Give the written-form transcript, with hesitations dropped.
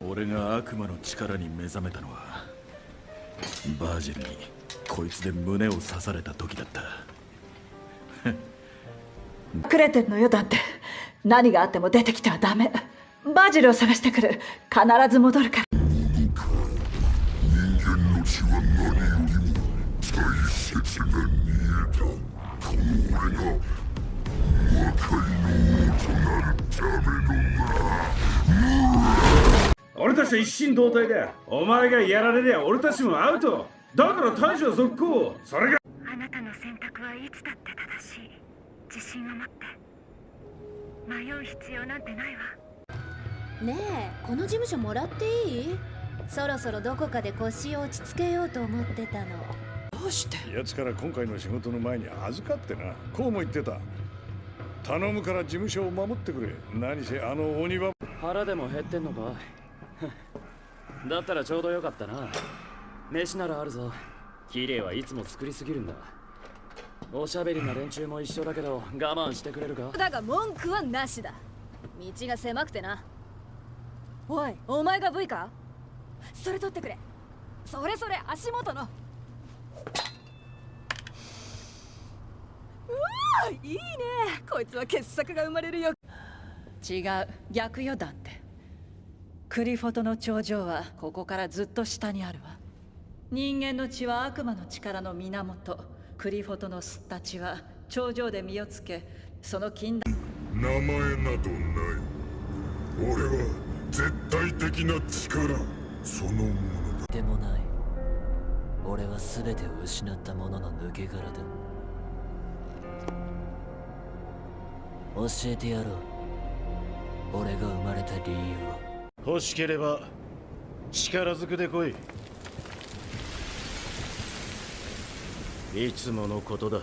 俺が悪魔の力に目覚めたのはバージルにこいつで胸を刺された時だった。隠れてるのよ。だって何があっても出てきてはダメ。バージルを探してくる。必ず戻るから。人間の血は何よりも大切な煮えだ。この俺が魔界の王となるための俺たちは一心同体だ。お前がやられりゃ俺たちもアウトだから大将続行。それがあなたの選択はいつだって正しい。自信を持って迷う必要なんてないわ。ねえ、この事務所もらっていい？そろそろどこかで腰を落ち着けようと思ってたの。どうして？奴から今回の仕事の前に預かってな。こうも言ってた。頼むから事務所を守ってくれ。何せあの鬼は腹でも減ってんのか。だったらちょうどよかったな。飯ならあるぞ。綺麗はいつも作りすぎるんだ。おしゃべりな連中も一緒だけど我慢してくれるか。だが文句はなしだ。道が狭くてな。おい、お前が V か？それ取ってくれ。それ足元の。うわー、いいね。こいつは傑作が生まれるよ。違う、逆よ。だってクリフォトの頂上はここからずっと下にあるわ。人間の血は悪魔の力の源。クリフォトの吸った血は頂上で身をつけ、その禁断。名前などない。俺は絶対的な力そのものだ。でもない。俺は全てを失った者の抜け殻だ。教えてやろう。俺が生まれた理由を。欲しければ力ずくで来い。いつものことだ。